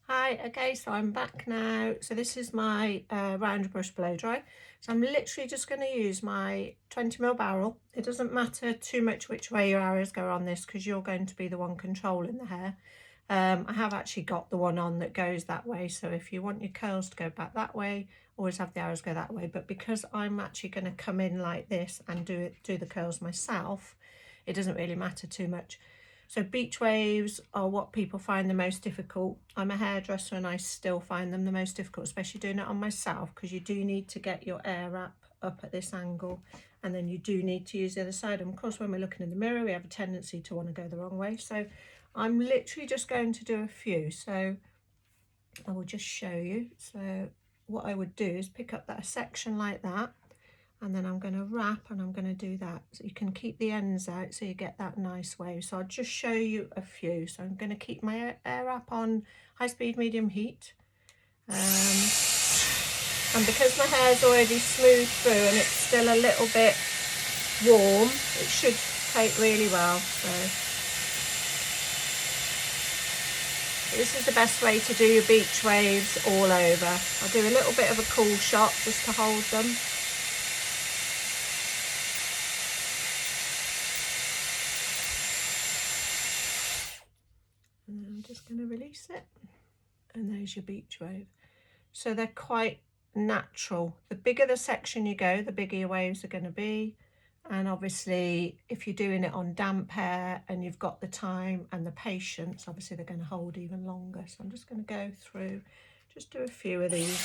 Hi, okay, so I'm back now. So this is my round brush blow dry. So I'm literally just going to use my 20mm barrel. It doesn't matter too much which way your arrows go on this because you're going to be the one controlling the hair. I have actually got the one on that goes that way, so if you want your curls to go back that way, always have the arrows go that way. But because I'm actually going to come in like this and do the curls myself, it doesn't really matter too much. So beach waves are what people find the most difficult. I'm a hairdresser and I still find them the most difficult, especially doing it on myself, because you do need to get your air wrap up at this angle, and then you do need to use the other side. And of course, when we're looking in the mirror, we have a tendency to want to go the wrong way. So I'm literally just going to do a few. So I will just show you. So what I would do is pick up that section like that, and then I'm going to wrap and I'm going to do that. So you can keep the ends out so you get that nice wave. So I'll just show you a few. So I'm going to keep my air wrap on high speed, medium heat. And because my hair's already smooth through and it's still a little bit warm, it should take really well. So this is the best way to do your beach waves all over. I'll do a little bit of a cool shot just to hold them. And then I'm just going to release it. And there's your beach wave. So they're quite natural. The bigger the section you go, the bigger your waves are going to be. And obviously, if you're doing it on damp hair and you've got the time and the patience, obviously they're going to hold even longer. So I'm just going to go through, just do a few of these.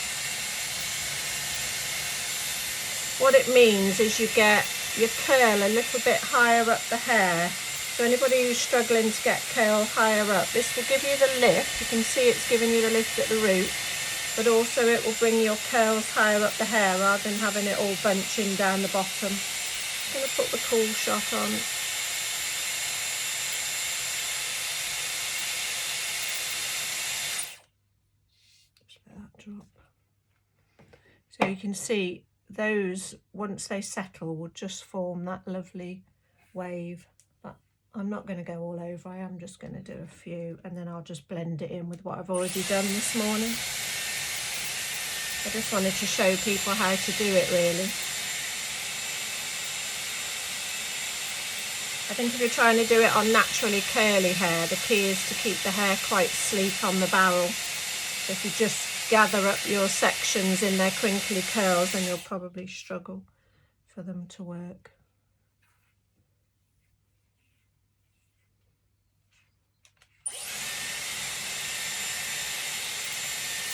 What it means is you get your curl a little bit higher up the hair. So anybody who's struggling to get curl higher up, this will give you the lift. You can see it's giving you the lift at the root, but also it will bring your curls higher up the hair rather than having it all bunching down the bottom. I'm going to put the cool shot on. Just let that drop. So you can see those, once they settle, will just form that lovely wave. But I'm not going to go all over. I am just going to do a few, and then I'll just blend it in with what I've already done this morning. I just wanted to show people how to do it, really. I think if you're trying to do it on naturally curly hair, the key is to keep the hair quite sleek on the barrel. So if you just gather up your sections in their crinkly curls, then you'll probably struggle for them to work.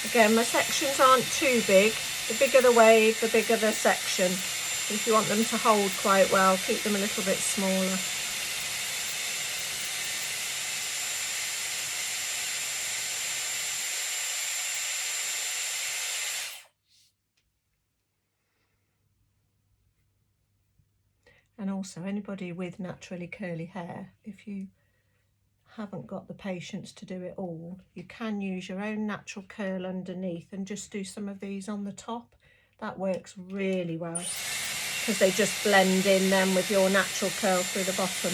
Again, my sections aren't too big. The bigger the wave, the bigger the section. If you want them to hold quite well, keep them a little bit smaller. And also, anybody with naturally curly hair, if you haven't got the patience to do it all, you can use your own natural curl underneath and just do some of these on the top. That works really well because they just blend in then with your natural curl through the bottom.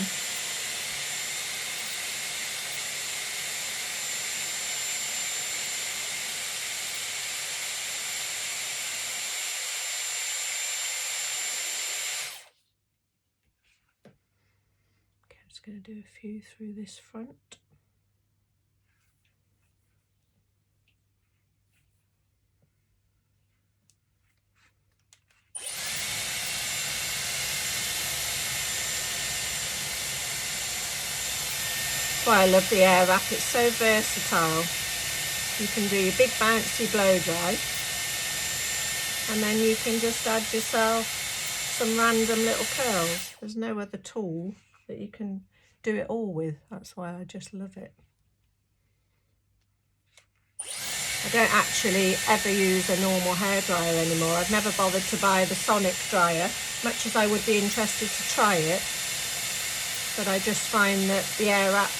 Okay, I'm just going to do a few through this front. That's why I love the air wrap, it's so versatile. You can do your big bouncy blow dry, and then you can just add yourself some random little curls. There's no other tool that you can do it all with. That's why I just love it. I don't actually ever use a normal hairdryer anymore. I've never bothered to buy the sonic dryer, much as I would be interested to try it. But I just find that the air wrap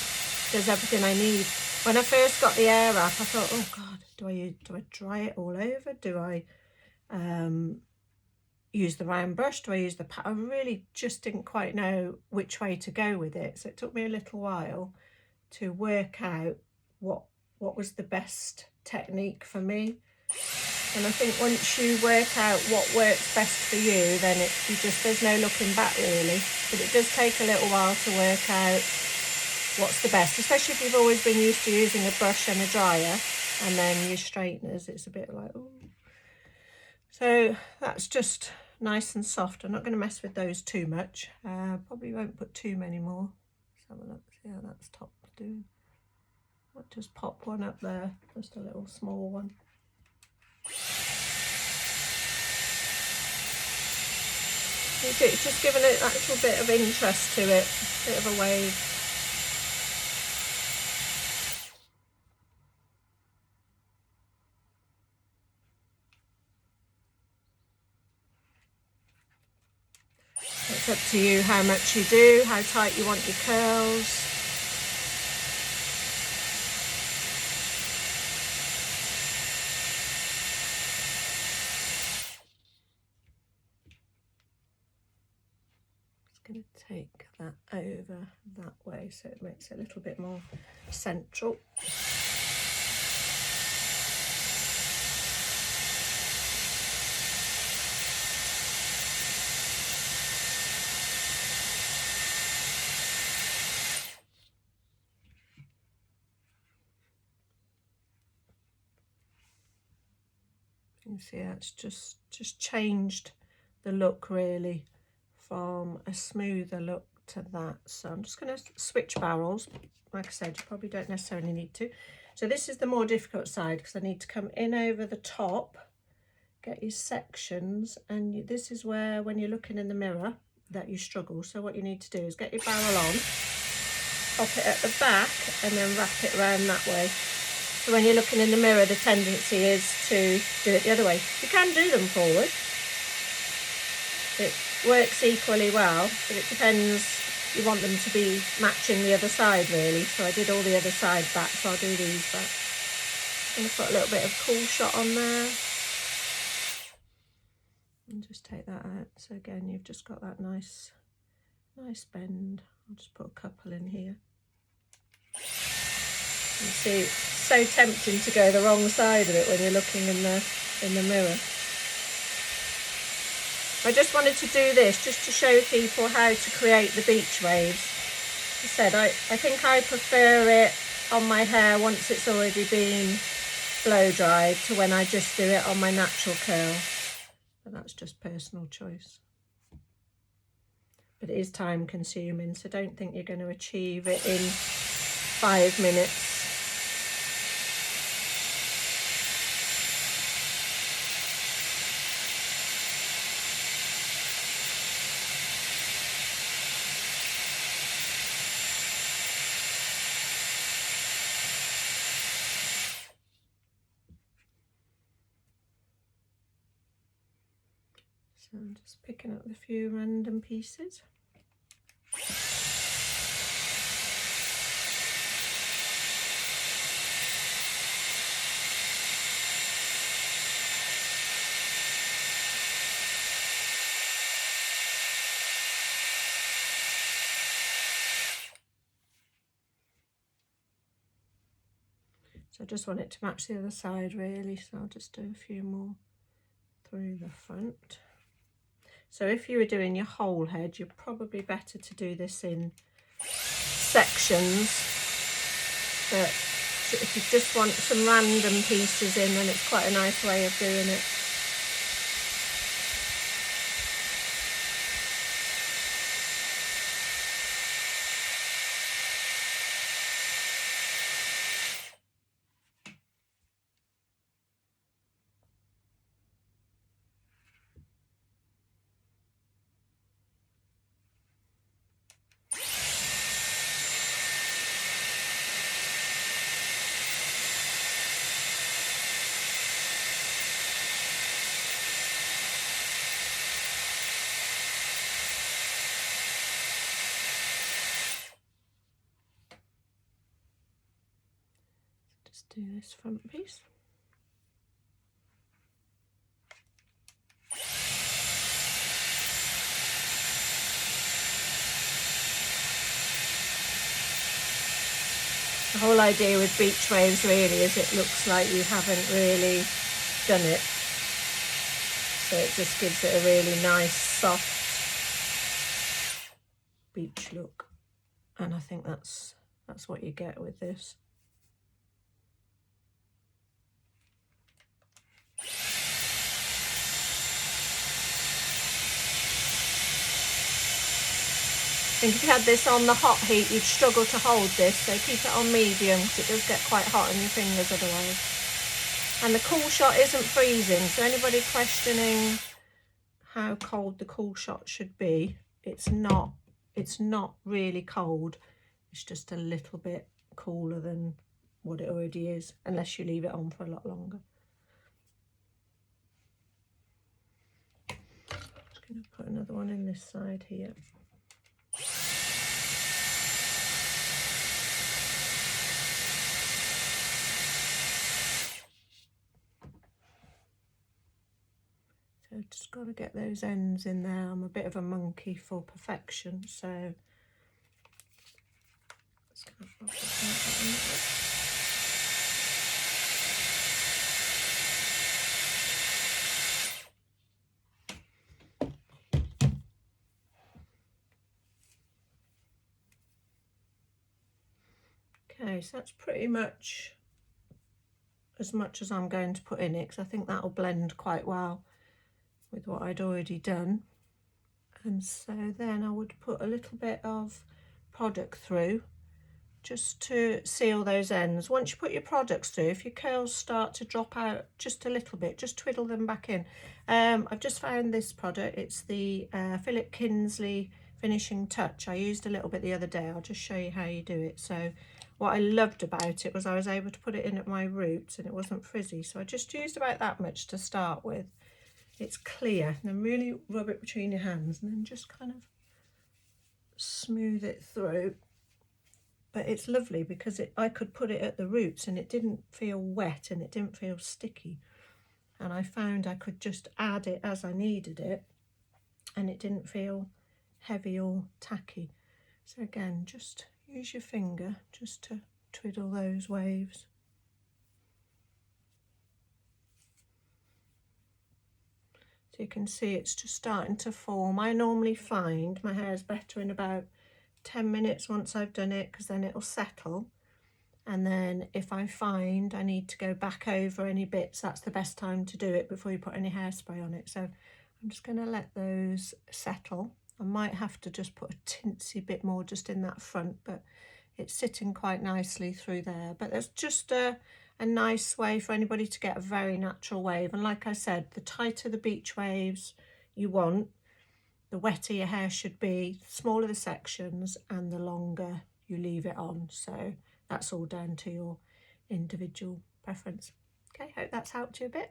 does everything I need. When I first got the air wrap, I thought, oh God, do I dry it all over? Do I use the round brush? Do I use the I really just didn't quite know which way to go with it. So it took me a little while to work out what what was the best technique for me. And I think once you work out what works best for you, then there's no looking back really. But it does take a little while to work out what's the best, especially if you've always been used to using a brush and a dryer, and then your straighteners, it's a bit like, ooh. So that's just nice and soft. I'm not going to mess with those too much. Probably won't put too many more. Let's have a look, see how that's top doing. I'll just pop one up there, just a little small one. It's just giving it an actual bit of interest to it, a bit of a wave. It's up to you how much you do, how tight you want your curls. Going to take that over that way so it makes it a little bit more central. You can see that's just changed the look really from a smoother look to that. So I'm just going to switch barrels. Like I said, you probably don't necessarily need to. So this is the more difficult side because I need to come in over the top, get your sections, and this is where when you're looking in the mirror that you struggle. So what you need to do is get your barrel on, pop it at the back and then wrap it around that way. So when you're looking in the mirror, the tendency is to do it the other way. You can do them forward. It works equally well, but it depends. You want them to be matching the other side really. So I did all the other side back, so I'll do these back. I'm going to put a little bit of cool shot on there. And just take that out. So again, you've just got that nice bend. I'll just put a couple in here. You see, it's so tempting to go the wrong side of it when you're looking in the mirror. I just wanted to do this just to show people how to create the beach waves. As I said, I think I prefer it on my hair once it's already been blow dried to when I just do it on my natural curl. But that's just personal choice. But it is time consuming, so don't think you're going to achieve it in 5 minutes. So I'm just picking up a few random pieces. So I just want it to match the other side really, so I'll just do a few more through the front. So if you were doing your whole head, you're probably better to do this in sections. But if you just want some random pieces in, then it's quite a nice way of doing it. Just do this front piece. whole idea with beach waves really is it looks like you haven't really done it. So it just gives it a really nice soft beach look. And I think that's what you get with this. I think if you had this on the hot heat, you'd struggle to hold this, so keep it on medium because it does get quite hot on your fingers otherwise. And the cool shot isn't freezing, so anybody questioning how cold the cool shot should be, it's not really cold. It's just a little bit cooler than what it already is, unless you leave it on for a lot longer. Just going to put another one in this side here. So just got to get those ends in there. I'm a bit of a monkey for perfection, so just going to put that in there. Okay, so that's pretty much as I'm going to put in it, because I think that'll blend quite well with what I'd already done. And so then I would put a little bit of product through just to seal those ends. Once you put your products through, if your curls start to drop out just a little bit, just twiddle them back in. I've just found this product. It's the Philip Kinsley Finishing Touch. I used a little bit the other day. I'll just show you how you do it. So what I loved about it was I was able to put it in at my roots and it wasn't frizzy. So I just used about that much to start with. It's clear, and then really rub it between your hands and then just kind of smooth it through. But it's lovely because I could put it at the roots and it didn't feel wet and it didn't feel sticky. And I found I could just add it as I needed it and it didn't feel heavy or tacky. So again, just use your finger just to twiddle those waves. So you can see it's just starting to form. I normally find my hair is better in about 10 minutes once I've done it, because then it'll settle. And then if I find I need to go back over any bits, that's the best time to do it before you put any hairspray on it. So I'm just going to let those settle. I might have to just put a tinsy bit more just in that front, but it's sitting quite nicely through there. But there's just a nice way for anybody to get a very natural wave. And like I said, the tighter the beach waves you want, the wetter your hair should be, the smaller the sections and the longer you leave it on. So that's all down to your individual preference. Okay, hope that's helped you a bit.